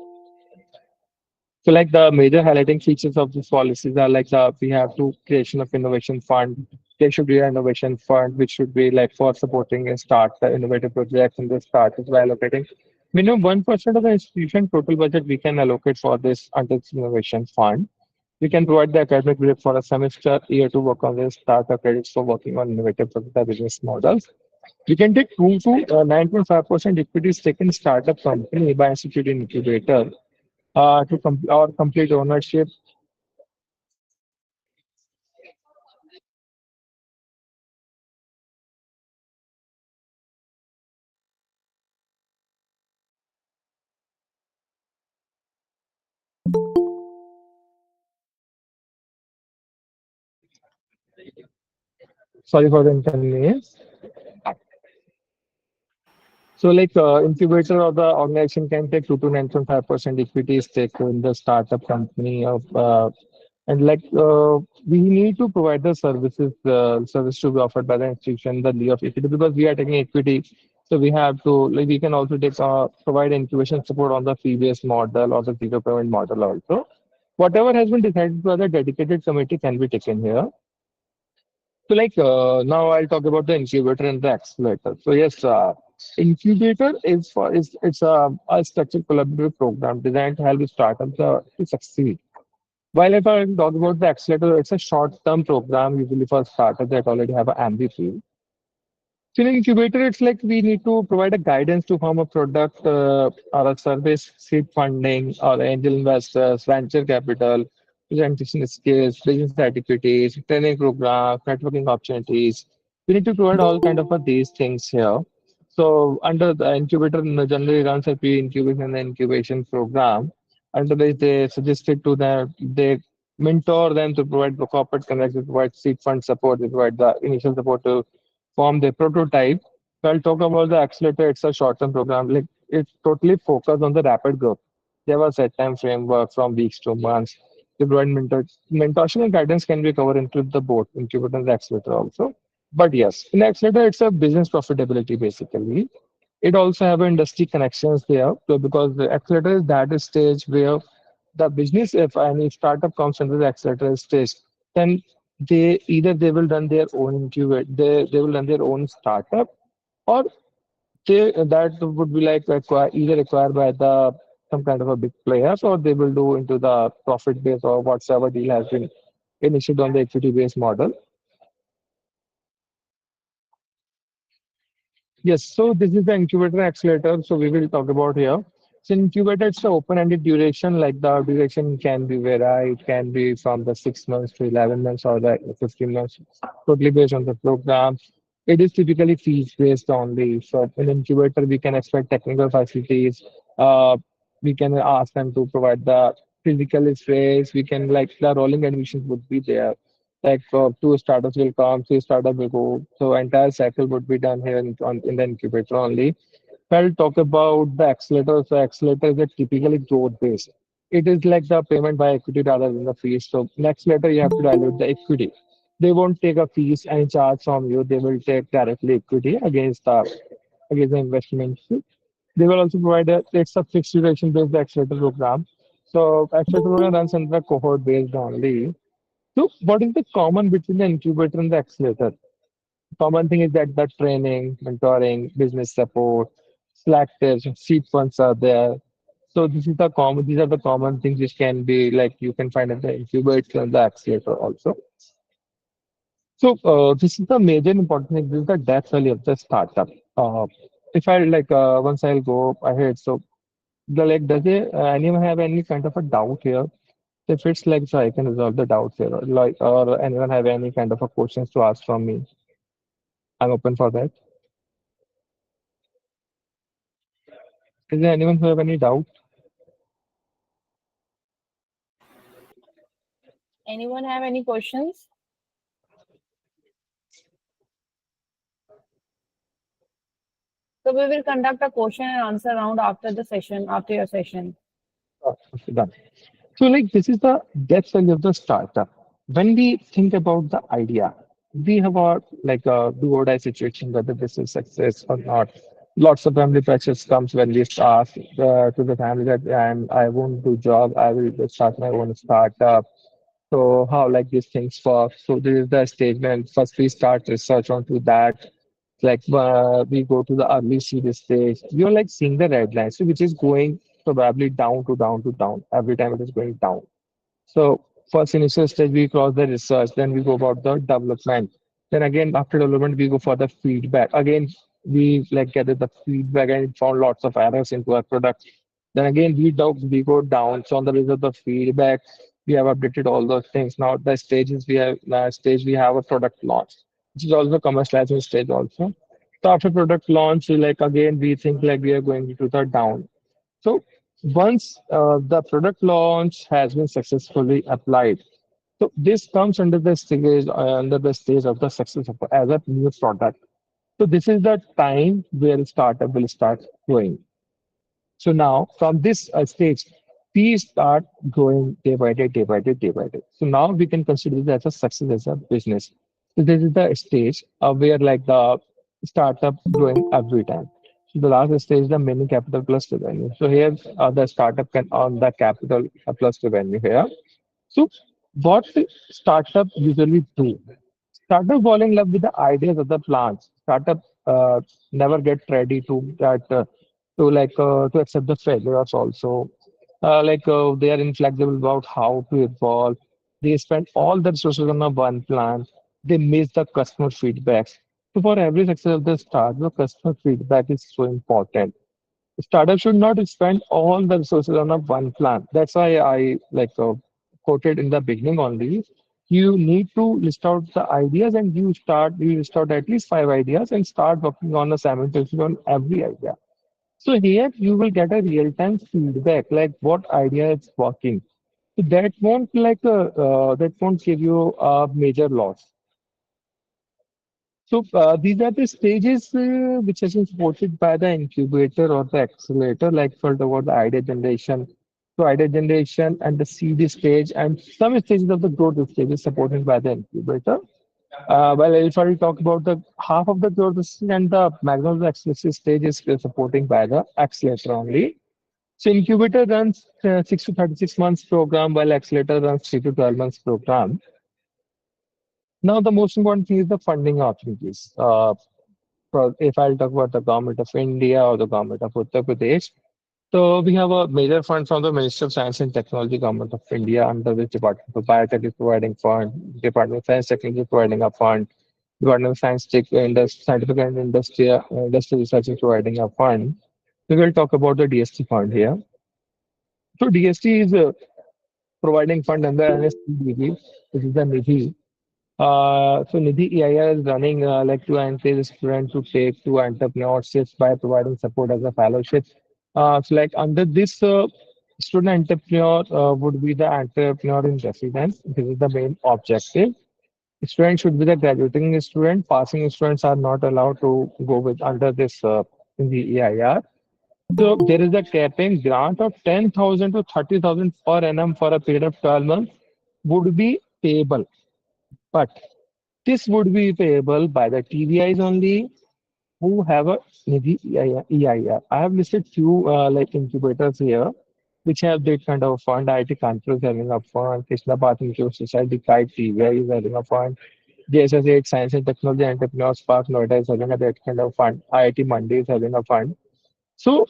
So like the major highlighting features of these policies are we have to creation of innovation fund. There should be an innovation fund which should be like for supporting and start the innovative projects in the startups by allocating minimum 1% of the institution total budget we can allocate for this under this innovation fund. We can provide the academic break for a semester, year to work on the startup credits for working on innovative business models. We can take 2 to 9.5% equity stake in startup company by instituting incubator or complete ownership. Sorry for the inconvenience. So, incubator of the organization can take 2 to 9.5% equity stake in the startup company and we need to provide the service to be offered by the institution, the leave of equity, because we are taking equity. So we have to we can also take provide incubation support on the fee-based model or the zero payment model also. Whatever has been decided by the dedicated committee can be taken here. So now I'll talk about the incubator and the accelerator. So yes, incubator is for is it's a structured collaborative program designed to help startups to succeed. While if I talk about the accelerator, it's a short-term program usually for startups that already have an MVP. So in incubator, it's like we need to provide a guidance to form a product or a service, seed funding, or angel investors, venture capital, presentation skills, business activities, training programs, networking opportunities. We need to provide all kind of these things here. So under the incubator generally runs a pre-incubation and incubation program. Under this, they suggested to them, they mentor them to provide the corporate connect, they provide seed fund support, they provide the initial support to form their prototype. So I'll talk about the accelerator. It's a short-term program. Like it's totally focused on the rapid growth. There was set time framework from weeks to months. The provide mentorship and guidance can be covered into the both incubator and the accelerator also. But yes, in accelerator, it's a business profitability basically. It also have industry connections there because the accelerator is that stage where the business, if any startup comes into the accelerator stage, then they will run their own incubate, they will run their own startup, or that would be like either acquired by the some kind of a big players, or they will do into the profit base or whatsoever deal has been initiated on the equity based model. Yes, so this is the incubator accelerator. So we will talk about here. So incubator, it's the open-ended duration. Like the duration can be varied. It can be from the 6 months to 11 months or the 15 months, totally based on the program. It is typically fees-based only. So in incubator, we can expect technical facilities. Uh, we can ask them to provide the physical space. We can like the rolling admissions would be there like two startups will come, three startups will go. So entire cycle would be done here in the incubator only. I'll talk about the accelerator. So accelerator is a typically growth based. It is like the payment by equity rather than the fees. So in accelerator you have to dilute the equity. They won't take a fees and charge from you. They will take directly equity against the investment. They will also provide it's a fixed duration based accelerator program. So accelerator program runs under a cohort based only. So, what is the common between the incubator and the accelerator? Common thing is that the training, mentoring, business support, Slack tests, seed funds are there. So this is the common. These are the common things which can be like you can find at the incubator and the accelerator also. So this is the major important thing. This is the death value of the startup. If I like once I'll go ahead. So the like does anyone have any kind of a doubt here? If it's like so I can resolve the doubts here, like or anyone have any kind of a questions to ask from me, I'm open for that. Is there anyone who have any doubt? Anyone have any questions? So we will conduct a question and answer round after the session, after your session. Okay, done. So like this is the death value of the startup. When we think about the idea, we have our like a do or die situation whether this is success or not. Lots of family pressures comes when we ask to the family that I won't do job, I will just start my own startup. So how like these things work? So this is the stage when first we start research onto that. Like we go to the early seed stage. You're like seeing the red line, so which is going probably down to down to down. Every time it is going down. So first initial stage we cross the research, then we go about the development. Then again after development we go for the feedback. Again we like gather the feedback and found lots of errors into our product. Then again we go down. So on the basis of the feedback, we have updated all those things. Now the stages we have stage we have a product launch, which is also commercialization stage also. So after product launch, we like again we think like we are going to the down. So once the product launch has been successfully applied, so this comes under the stage of the success of as a new product. So this is the time where startup will start growing. So now from this stage, we start growing day by day, day by day, day by day. So now we can consider this as a success as a business. So this is the stage where like the startup growing every time. So the last stage is the mini capital plus revenue. So here the startup can earn the capital plus revenue here. So what startup usually do? Startup fall in love with the ideas of the plans. Startup never get ready to accept the failures also. They are inflexible about how to evolve. They spend all their resources on a one plan. They miss the customer feedback. So for every success of the startup, the customer feedback is so important. Startup should not spend all the resources on a one plan. That's why I quoted in the beginning only. You need to list out the ideas and you list out at least 5 ideas and start working on a simultaneously on every idea. So here you will get a real-time feedback, like what idea is working. So that won't give you a major loss. So these are the stages which has been supported by the incubator or the accelerator, like for the idea generation. So idea generation and the seed stage and some stages of the growth stage is supported by the incubator. Well, if I talk about the half of the growth stage and the maximum of the acceleration stage is supporting by the accelerator only. So incubator runs 6 to 36 months program, while accelerator runs 3 to 12 months program. Now, the most important thing is the funding opportunities. If I'll talk about the government of India or the government of Uttar Pradesh, so we have a major fund from the Ministry of Science and Technology, Government of India, under which Department of Biotech is providing fund, Department of Science Technology is providing a fund, Department of Scientific and Industry Research is providing a fund. We will talk about the DST fund here. So DST is providing fund under NSDB, which is the Nidhi. So Nidhi EIR is running like to encourage students to take to entrepreneurships by providing support as a fellowship. So like under this student entrepreneur would be the entrepreneur in residence. This is the main objective. Students should be the graduating student. Passing students are not allowed to go with under this in the EIR. So there is a capping grant of 10,000 to 30,000 per annum for a period of 12 months would be payable. But this would be payable by the TVIs only who have a Nidhi EIR. I have listed few like incubators here, which have that kind of fund. IIT Kanpur is having a fund. Krishna Path Incubation Society, KITE TVI is having a fund. JSS8 Science and Technology Entrepreneurs Park Noida is having a that kind of fund. IIT Mandi is having a fund. So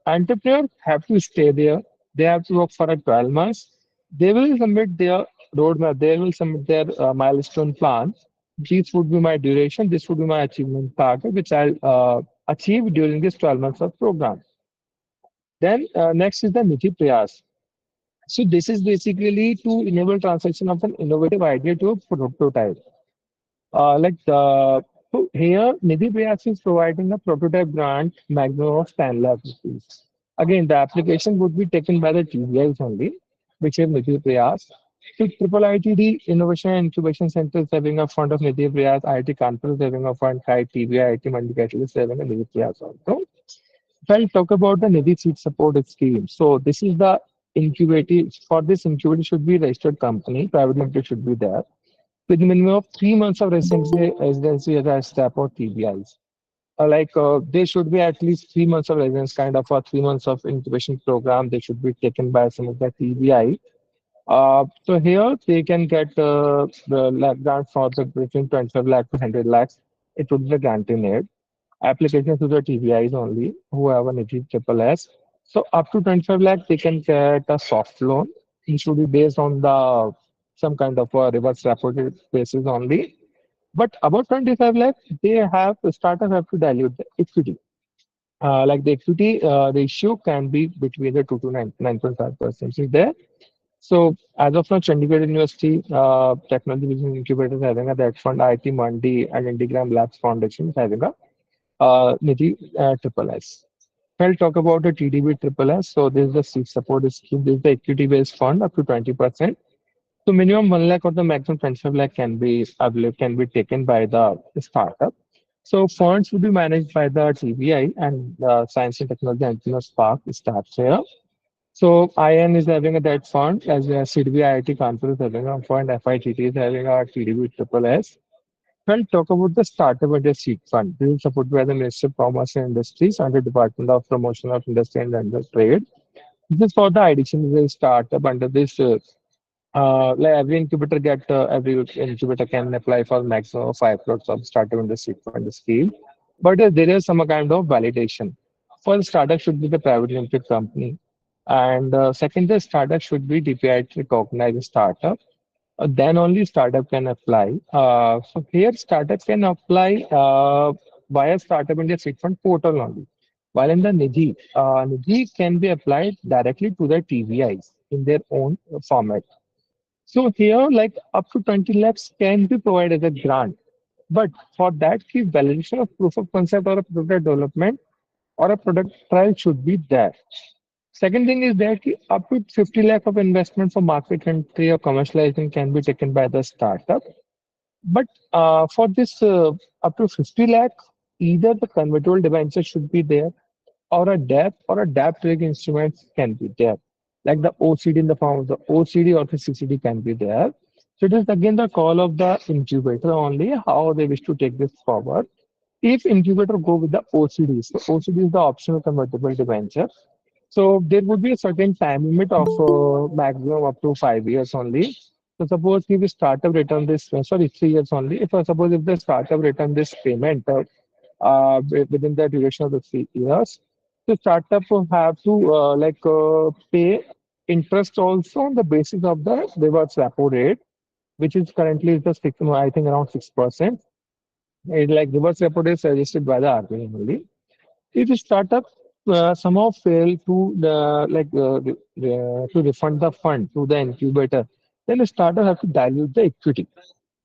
entrepreneurs have to stay there. They have to work for a 12 months. They will submit their roadmap. They will submit their milestone plan. This would be my duration. This would be my achievement target, which I'll achieve during this 12 months of program. Then next is the Nidhi Prayas. So this is basically to enable transaction of an innovative idea to a prototype. So here, Nidhi Prayas is providing a prototype grant maximum of 10 lakh rupees. Again, the application would be taken by the TBIs only, which is Nidhi Prayas. So Triple ITD Innovation and Incubation Center is having a fund of Nidhi Prayas, IIT Kanpur is having a fund, KITE, TBI, IIT Mandikati is having a Nidhi Prayas also. If I'll talk about the Nidhi Seed Support Scheme, so this is the incubative, for this incubator should be registered company, private limited should be there with minimum of 3 months of residency as a step or TBIs. There should be at least 3 months of residence, kind of a 3 months of incubation program. They should be taken by some of the TBI. So here they can get the grant for the between 25 lakh to 100 lakhs. It would be the grant in aid. Application to the TBIs only who have an Nidhi triple S. So up to 25 lakh, they can get a soft loan. It should be based on the some kind of a reverse repo basis only. But about 25 lakh, they have the startup have to dilute the equity. Like the equity ratio can be between the 2 to 9.5% is there. So as of now, Chandigarh University Technology Business Incubator is having a that fund, IIT Mandi and Indigram Labs Foundation is having a Nidhi Triple S. I'll talk about the TDB Triple S. So this is the seed support scheme. This is the equity-based fund up to 20%. So minimum 1 lakh or the maximum 25 lakh can be available, can be taken by the startup. So funds will be managed by the TBI and Science and Technology Entrepreneurs Park starts here. So IN is having a debt fund, as CDB IIT Kanpur is having a fund, FITT is having a TDB Triple S. We'll talk about the Startup and the Seed Fund. This is supported by the Ministry of Commerce and Industries and the Department of Promotion of Industry and Trade. This is for the addition of the startup under this. Like every incubator every incubator can apply for maximum of 5 crores of startup in the seed fund scheme. But there is some kind of validation. For the startup should be the private limited company. And second, the startup should be DPI recognized startup. Then only startup can apply. So here startup can apply via Startup India Seed Fund portal only. While in the Nidhi can be applied directly to the TVIs in their own format. So here, like up to 20 lakhs can be provided as a grant. But for that, key validation of proof of concept or a product development or a product trial should be there. Second thing is that up to 50 lakh of investment for market entry or commercialization can be taken by the startup. But for this up to 50 lakh, either the convertible debenture should be there or a debt or a debt-like instruments can be there. Like the OCD in the form of the OCD or the CCD can be there. So it is again the call of the incubator only how they wish to take this forward. If incubator go with the OCD, so OCD is the optional convertible debenture. So there would be a certain time limit of maximum up to 5 years only. So suppose if the startup return this, sorry, 3 years only. If suppose if the startup return this payment within the duration of the 3 years, the startup will have to pay interest also on the basis of the reverse repo rate, which is currently is the six, I think around 6%. It's like reverse repo rate suggested by the RBI only. If a startup somehow fail to to refund the fund to the incubator, then the startup have to dilute the equity.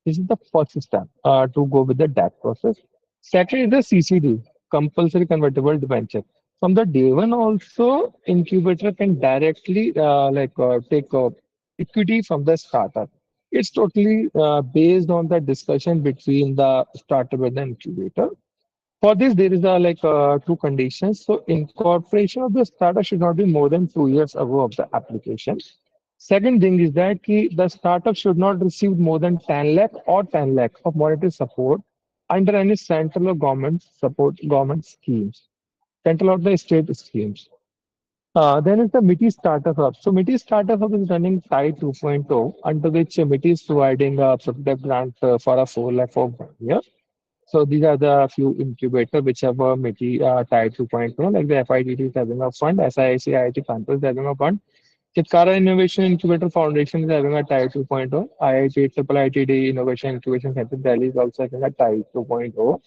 This is the first step to go with the debt process. Second is the CCD, compulsory convertible debenture. From the day one also, incubator can directly take equity from the startup. It's totally based on the discussion between the startup and the incubator. For this, there is two conditions. So, incorporation of the startup should not be more than 2 years ago of the application. Second thing is that the startup should not receive more than 10 lakh or 10 lakh of monetary support under any central or government schemes, central or the state schemes. Then is the MITI Startup Hub. So MITI Startup Hub is running TIE 2.0, under which MITI is providing a prototype grant for a 4 lakh for 1 year. So these are the few incubator which have a MITI Tier 2.0, like the FIDT is having a fund, SIIC IIT Kanpur is having a fund, Chitkara Innovation Incubator Foundation is having a Tier 2.0, IIT Triple ITD Innovation Incubation Center Delhi is also having a Tier 2.0.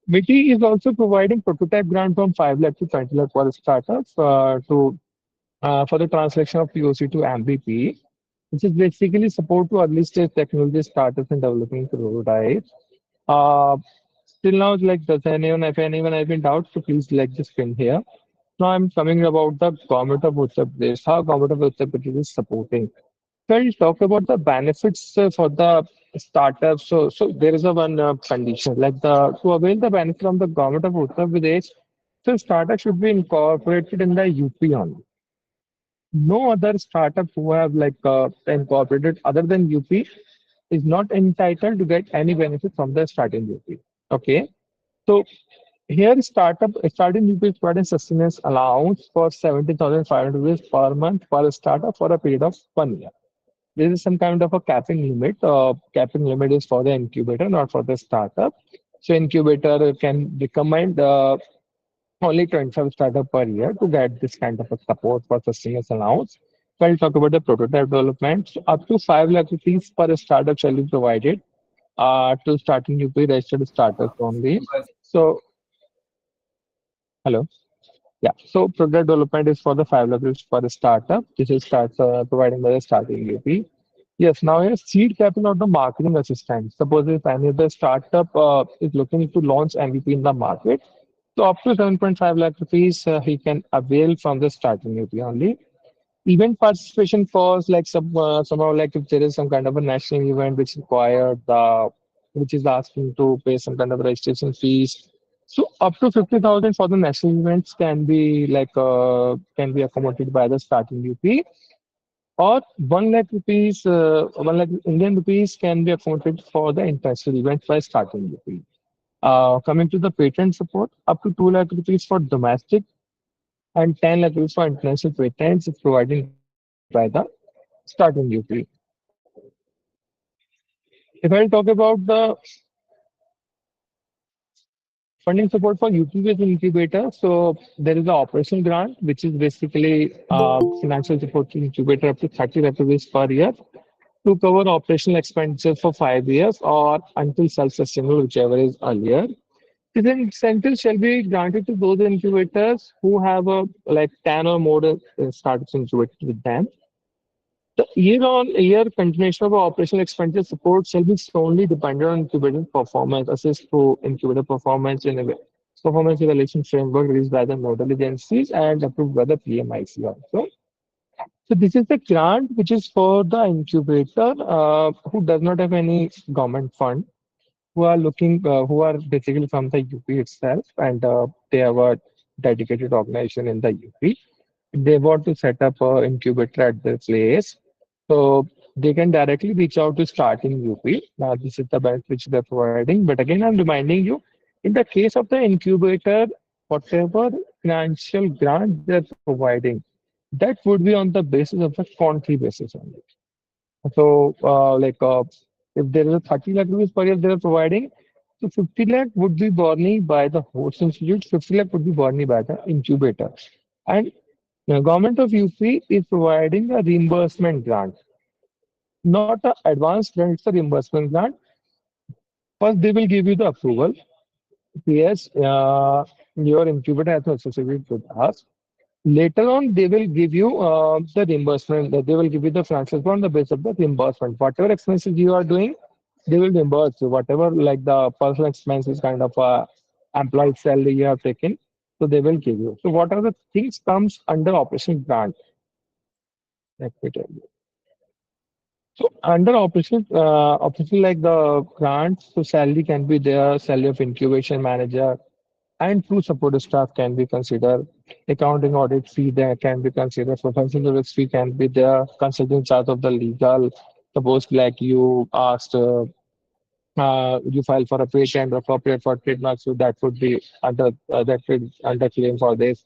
MITI is also providing prototype grant from 5 lakh to 20 lakh for startups to for the translation of POC to MVP, which is basically support to early stage technology startups and developing prototypes. Uh, Till now, like, does anyone, if anyone has been doubt, so please like just pin here. Now I'm coming about the government of Uttar Pradesh, how government of Uttar Pradesh is supporting. So I'll talk about the benefits for the startups. So there is a one condition, like the to avail the benefit from the government of Uttar Pradesh, so startup should be incorporated in the UP only. No other startup who have incorporated other than UP is not entitled to get any benefit from the starting UP. Okay. So here starting UP is providing sustenance allowance for 70,500 rupees per month for a startup for a period of 1 year. There is some kind of a capping limit. Capping limit is for the incubator, not for the startup. So incubator can recommend only 25 startup per year to get this kind of a support for sustenance allowance. So I'll talk about the prototype development. So up to 5 lakh rupees per startup shall be provided to starting UP registered startups only. So, hello. Yeah. So product development is for the 5 lakh rupees for the startup. This is starts providing by the starting UP. Yes. Now here's seed capital of the marketing assistant. Suppose if any of the startup is looking to launch MVP in the market, so up to 7.5 lakh rupees he can avail from the starting UP only. Event participation costs like somehow like if there is some kind of a national event which required the which is asking to pay some kind of registration fees. So up to 50,000 for the national events can be accommodated by the starting UP, or 1 lakh rupees 1 lakh Indian rupees can be accommodated for the international events by starting UP. Coming to the patent support, up to 2 lakh rupees for domestic and 10 lakh rupees for international patents is provided by the starting UP. If I talk about the funding support for UP-based incubator, so there is an operation grant, which is basically financial support to incubator up to 30 lakh rupees per year to cover operational expenses for 5 years or until self-sustainable, whichever is earlier. This incentive shall be granted to those incubators who have a like 10 or more startups incubated with them. The year-on-year continuation of operational expenditure support shall be solely dependent on incubator performance, assessed through incubator performance evaluation framework released by the nodal agencies and approved by the PMIC also. So this is the grant which is for the incubator who does not have any government fund, who are basically from the UP itself, and they have a dedicated organization in the UP. They want to set up an incubator at their place. So they can directly reach out to start in UP. Now, this is the benefit which they're providing. But again, I'm reminding you, in the case of the incubator, whatever financial grant they're providing, that would be on the basis of the country basis only. So, if there is a 30 lakh rupees per year they are providing, so 50 lakh would be borne by the host institute, 50 lakh would be borne by the incubator. And the government of UP is providing a reimbursement grant, not an advance grant, it's a reimbursement grant. First, they will give you the approval. Yes, your incubator has to associate with us. Later on, they will give you the reimbursement. They will give you the financial support on the basis of the reimbursement. Whatever expenses you are doing, they will reimburse you. Whatever like the personal expenses, kind of employee salary you have taken, so they will give you. So what are the things comes under operation grant? Let me tell you. So under operation like the grants, so salary can be there, salary of incubation manager, and two support staff can be considered. Accounting audit fee there can be considered. Professional service fee can be there. Consulting charge of the legal. Suppose like you file for a patent or appropriate for trademark, so that would be under claim for this.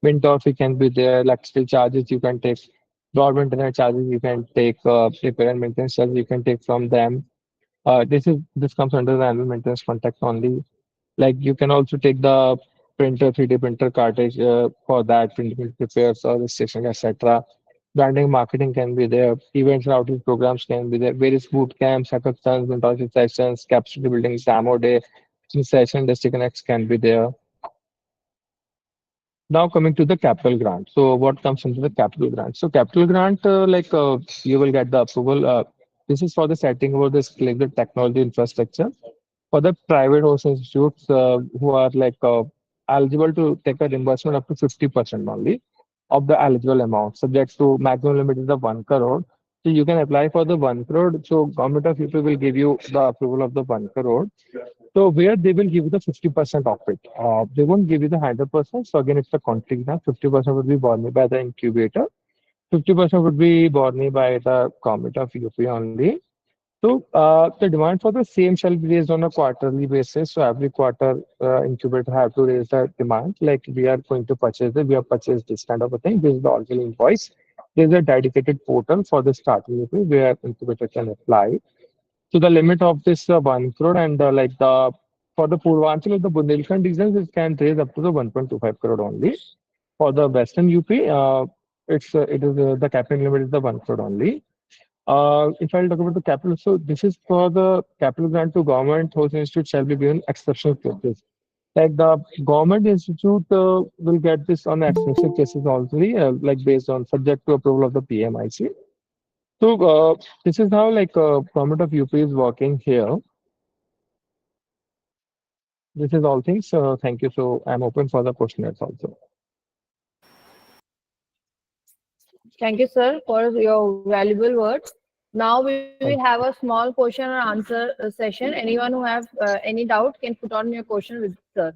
Mentor fee can be there. Electricity charges you can take. Government internet charges you can take. Repair and maintenance charges you can take from them. This comes under the annual maintenance contract only. Like you can also take the printer, 3D printer cartridge for that, printing repairs or registration, etc. Branding, marketing can be there. Events and outreach programs can be there. Various boot camps, hackathons, mentorship sessions, capacity building, demo day, session, industry connects can be there. Now coming to the capital grant. So what comes into the capital grant? So capital grant, you will get the approval. This is for the setting over this like the technology infrastructure for the private host institutes who are eligible to take a reimbursement up to 50% only of the eligible amount, subject to maximum limit is the 1 crore. So you can apply for the 1 crore. So government of UP will give you the approval of the 1 crore. So where they will give you the 50% of it. They won't give you the 100%. So again, it's a conflict now. 50% would be borne by the incubator. 50% would be borne by the government of UP only. So the demand for the same shall be raised on a quarterly basis. So every quarter, incubator have to raise the demand. Like we are going to purchase it, we have purchased this kind of a thing. This is the original invoice. There is a dedicated portal for the starting where incubator can apply. So the limit of this 1 crore and for the Purvanchal of the Bundelkhand regions, it can raise up to the 1.25 crore only. For the Western UP, the capital limit is the 1 crore only. If I'll talk about the capital, so this is for the capital grant to government host institute shall be given exceptional cases. Like the government institute will get this on exceptional cases only, like based on subject to approval of the PMIC. So this is how government of UP is working here. This is all things. Thank you. So I'm open for the questionnaires also. Thank you, sir, for your valuable words. Now we will have a small question and answer session. Anyone who have any doubt can put on your question with sir.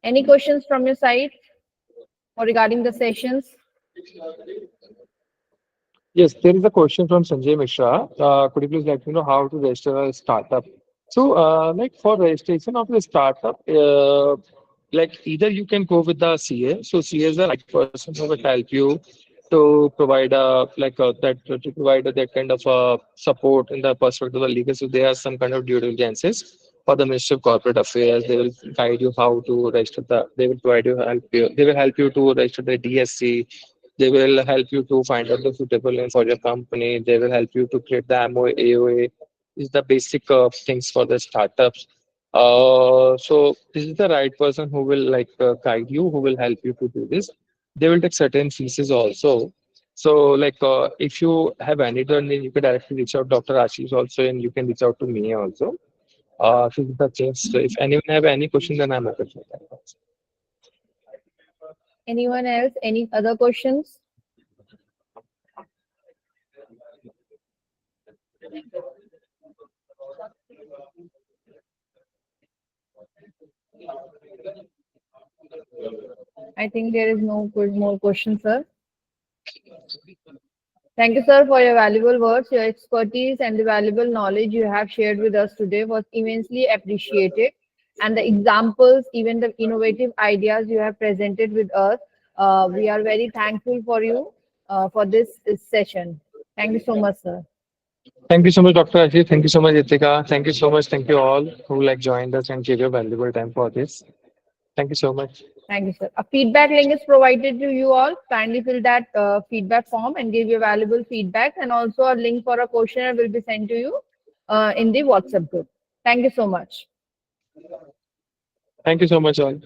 Any questions from your side or regarding the sessions? Yes, there is a question from Sanjay Mishra. Could you please let me know how to register a startup? So, like for registration of the startup, like either you can go with the CA. So CA is the right person who will help you to provide that kind of support in the perspective of legal. So there are some kind of due diligences for the Ministry of Corporate Affairs. They will guide you how to register They will provide you help you. They will help you to register the DSC. They will help you to find out the suitable name for your company. They will help you to create the MOA, AOA. Is the basic things for the startups. So this is the right person who will guide you, who will help you to do this. They will take certain fees also. So, like, if you have any learning, you can directly reach out Dr. Ashish also, and you can reach out to me also. This is the chance. So if anyone have any question, then I'm open for that. Anyone else? Any other questions? I think there is no more questions, sir. Thank you, sir, for your valuable words. Your expertise and the valuable knowledge you have shared with us today was immensely appreciated. And the examples, even the innovative ideas you have presented with us, we are very thankful for you for this session. Thank you so much, sir. Thank you so much, Dr. Ashish. Thank you so much, Itika. Thank you so much. Thank you all who like joined us and gave your valuable time for this. Thank you so much. Thank you, sir. A feedback link is provided to you all. Kindly fill that feedback form and give your valuable feedback. And also a link for a questionnaire will be sent to you in the WhatsApp group. Thank you so much. Thank you so much, all.